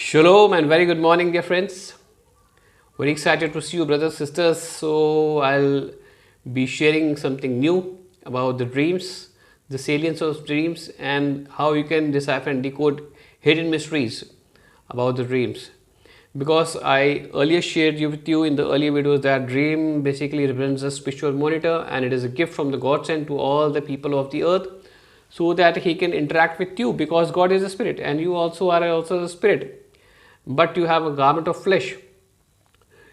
Shalom and very good morning, dear friends. Very excited to see you, brothers, sisters. So, I'll be sharing something new about the dreams, the salience of dreams, and how you can decipher and decode hidden mysteries about the dreams. Because I earlier shared with you in the earlier videos that dream basically represents a spiritual monitor, and it is a gift from the God sent to all the people of the earth so that he can interact with you, because God is a spirit and you also are also a spirit, but you have a garment of flesh.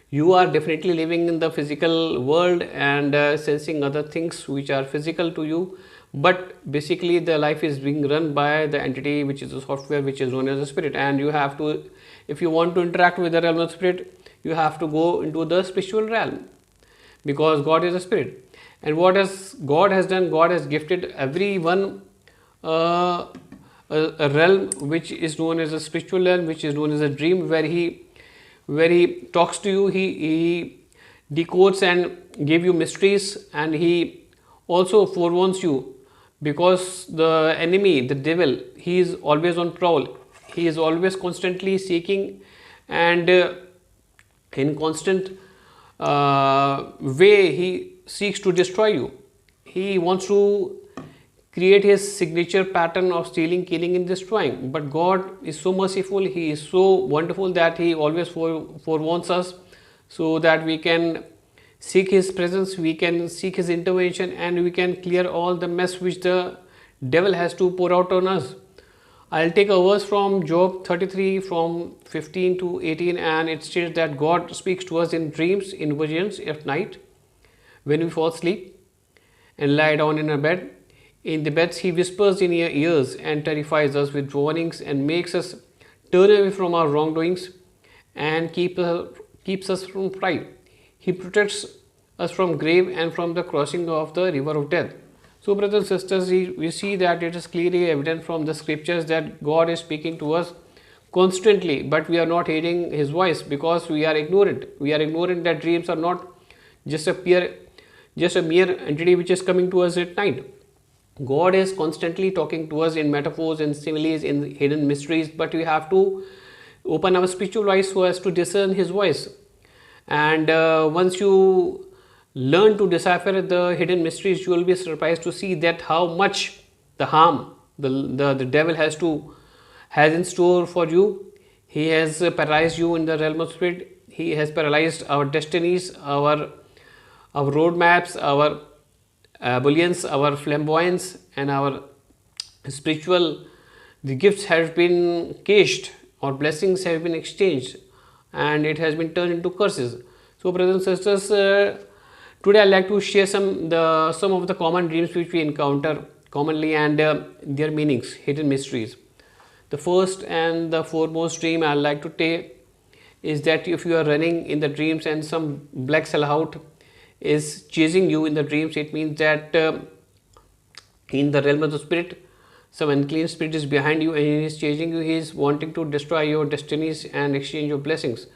You are definitely living in the physical world and sensing other things which are physical to you, but basically the life is being run by the entity which is the software, which is known as a spirit. And you have to, if you want to interact with the realm of spirit, you have to go into the spiritual realm, because God is a spirit. And what has God has done? God has gifted everyone a realm which is known as a spiritual realm, which is known as a dream, where he talks to you, he decodes and give you mysteries, and he also forewarns you, because the enemy, the devil, he is always on prowl. He is always constantly seeking and in constant way he seeks to destroy you. He wants to create his signature pattern of stealing, killing and destroying. But God is so merciful, he is so wonderful that he always forewarns us, so that we can seek his presence, we can seek his intervention, and we can clear all the mess which the devil has to pour out on us. I'll take a verse from Job 33 from 15 to 18, and it states that God speaks to us in dreams, in visions at night when we fall asleep and lie down in our bed. In the beds he whispers in our ears and terrifies us with warnings and makes us turn away from our wrongdoings and keeps us from pride. He protects us from grave and from the crossing of the river of death. So, brothers and sisters, we see that it is clearly evident from the scriptures that God is speaking to us constantly, but we are not hearing his voice because we are ignorant. We are ignorant that dreams are not just a mere entity which is coming to us at night. God is constantly talking to us in metaphors and similes, in hidden mysteries, but we have to open our spiritual eyes so as to discern his voice. And once you learn to decipher the hidden mysteries, you will be surprised to see that how much the harm the devil has in store for you. He has paralyzed you in the realm of spirit. He has paralyzed our destinies, our roadmaps, our bullions, our flamboyance, and our spiritual, the gifts have been caged, or blessings have been exchanged, and it has been turned into curses. So, brothers and sisters, today I'd like to share some of the common dreams which we encounter commonly, and their meanings, hidden mysteries. The first and the foremost dream I'd like to take is that if you are running in the dreams and some black sellout is chasing you in the dreams, it means that in the realm of the spirit, some unclean spirit is behind you and he is chasing you. He is wanting to destroy your destinies and exchange your blessings.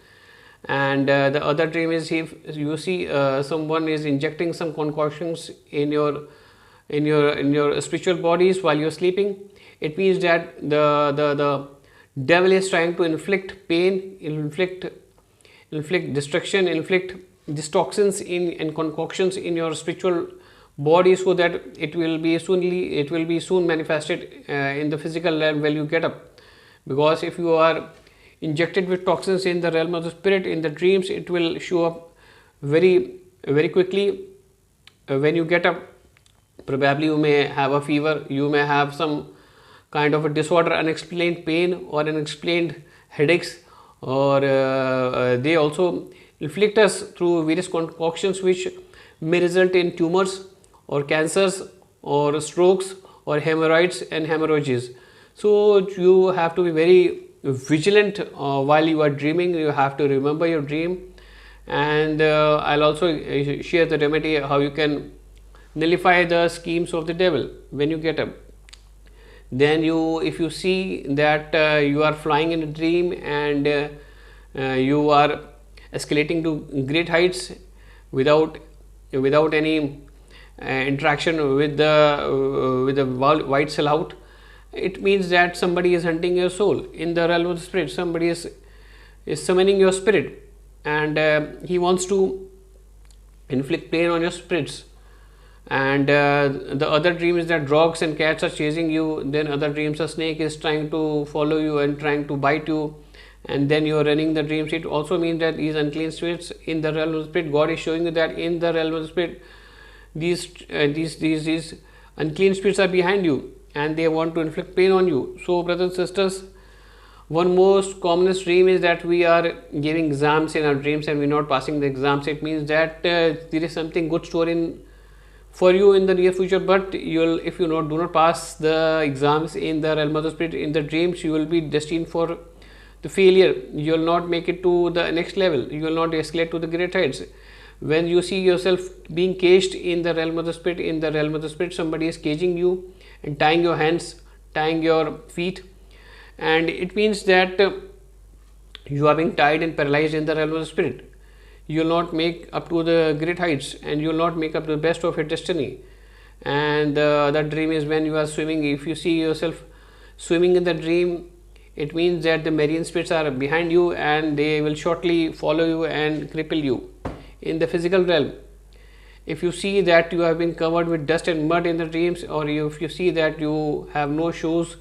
And the other dream is, if you see someone is injecting some concoctions in your spiritual bodies while you're sleeping, it means that the devil is trying to inflict pain, inflict destruction, inflict these toxins and concoctions in your spiritual body, so that it will be soon manifested in the physical realm when you get up. Because if you are injected with toxins in the realm of the spirit in the dreams, it will show up very, very quickly when you get up. Probably you may have a fever, you may have some kind of a disorder, unexplained pain or unexplained headaches, or they also inflict us through various concoctions which may result in tumors or cancers or strokes or hemorrhoids and hemorrhages. So you have to be very vigilant while you are dreaming. You have to remember your dream, and I'll also share the remedy how you can nullify the schemes of the devil when you get up. Then if you see that you are flying in a dream and you are escalating to great heights without any interaction with the white sellout, it means that somebody is hunting your soul in the realm of the spirit. Somebody is summoning your spirit, and he wants to inflict pain on your spirits. And the other dream is that dogs and cats are chasing you. Then other dreams, a snake is trying to follow you and trying to bite you, and then you are running the dreams. It also means that these unclean spirits in the realm of the spirit, God is showing you that in the realm of the spirit, these unclean spirits are behind you and they want to inflict pain on you. So brothers and sisters, one most commonest dream is that we are giving exams in our dreams and we are not passing the exams. It means that there is something good stored in for you in the near future, but if you do not pass the exams in the realm of the spirit, in the dreams, you will be destined for the failure. You will not make it to the next level. You will not escalate to the great heights. When you see yourself being caged in the realm of the spirit, in the realm of the spirit, somebody is caging you and tying your hands, tying your feet, and it means that you are being tied and paralyzed in the realm of the spirit. You will not make up to the great heights, and you will not make up to the best of your destiny. And that dream is when you are swimming. If you see yourself swimming in the dream, it means that the marine spirits are behind you and they will shortly follow you and cripple you. In the physical realm, if you see that you have been covered with dust and mud in the dreams, or if you see that you have no shoes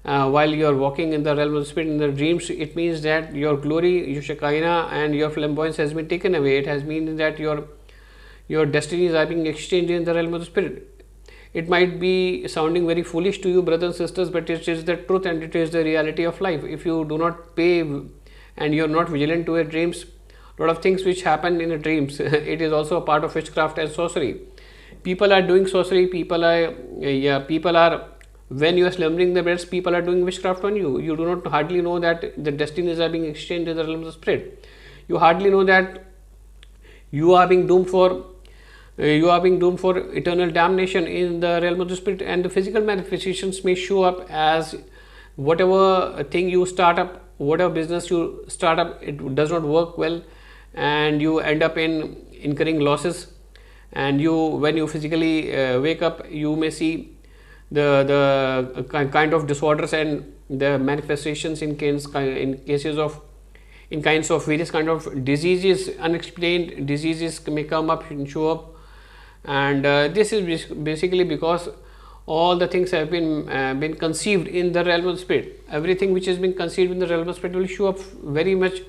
while you are walking in the realm of the spirit in the dreams, it means that your glory, your Shekinah and your flamboyance has been taken away. It has means that your destinies are being exchanged in the realm of the spirit. It might be sounding very foolish to you, brothers and sisters, but it is the truth and it is the reality of life. If you do not pay and you are not vigilant to your dreams, lot of things which happen in the dreams, it is also a part of witchcraft and sorcery. People are doing sorcery, people are when you are slumbering the beds, people are doing witchcraft on you. You do not hardly know that the destinies are being exchanged in the realm of the spirit. You hardly know that you are being doomed for eternal damnation in the realm of the spirit. And the physical manifestations may show up as whatever thing you start up, whatever business you start up, it does not work well, and you end up in incurring losses. And when you physically wake up, you may see the kind of disorders and the manifestations in kinds of various kind of diseases. Unexplained diseases may come up and show up, and this is basically because all the things have been conceived in the realm of the spirit. Everything which has been conceived in the realm of the spirit will show up very much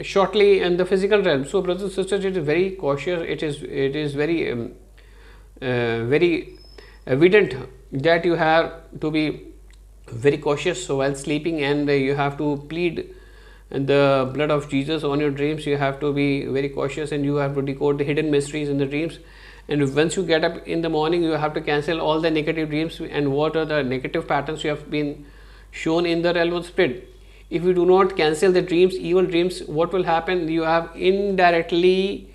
shortly in the physical realm. So brothers and sisters, it is very cautious. It is very very evident that you have to be very cautious while sleeping, and you have to plead the blood of Jesus on your dreams. You have to be very cautious, and you have to decode the hidden mysteries in the dreams. And once you get up in the morning, you have to cancel all the negative dreams and what are the negative patterns you have been shown in the realm of the spirit. If you do not cancel the dreams, evil dreams, what will happen? You have indirectly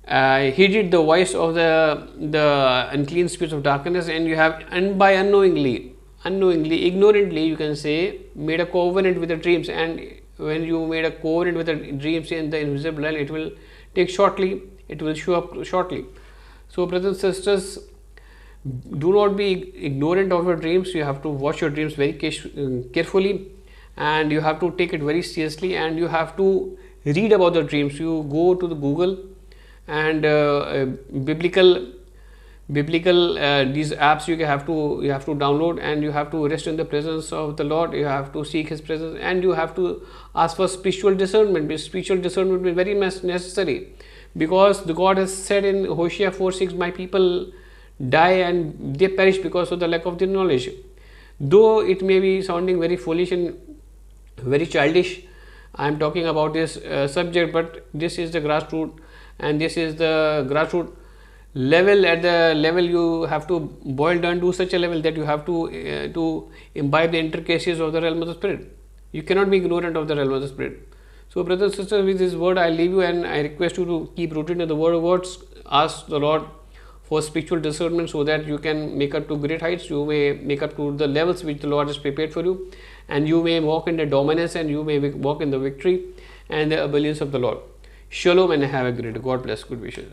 heeded the voice of the unclean spirits of darkness, and you have unknowingly, ignorantly, you can say, made a covenant with the dreams. And when you made a covenant with the dreams in the invisible realm, it will take shortly, it will show up shortly. So brothers and sisters, do not be ignorant of your dreams. You have to watch your dreams very carefully, and you have to take it very seriously, and you have to read about the dreams. You go to the Google and biblical these apps you have to download, and you have to rest in the presence of the Lord. You have to seek His presence, and you have to ask for spiritual discernment. Spiritual discernment is very much necessary, because the God has said in Hosea 4:6, my people die and they perish because of the lack of their knowledge. Though it may be sounding very foolish and very childish, I am talking about this subject, but this is the grassroots, and this is the grassroots level. At the level you have to boil down to such a level that you have to imbibe the intricacies of the realm of the spirit. You cannot be ignorant of the realm of the spirit. So brothers and sisters, with this word I leave you, and I request you to keep rooted in the word of words. Ask the Lord for spiritual discernment so that you can make up to great heights. You may make up to the levels which the Lord has prepared for you, and you may walk in the dominance, and you may walk in the victory and the abilities of the Lord. Shalom, and have a great day. God bless. Good wishes.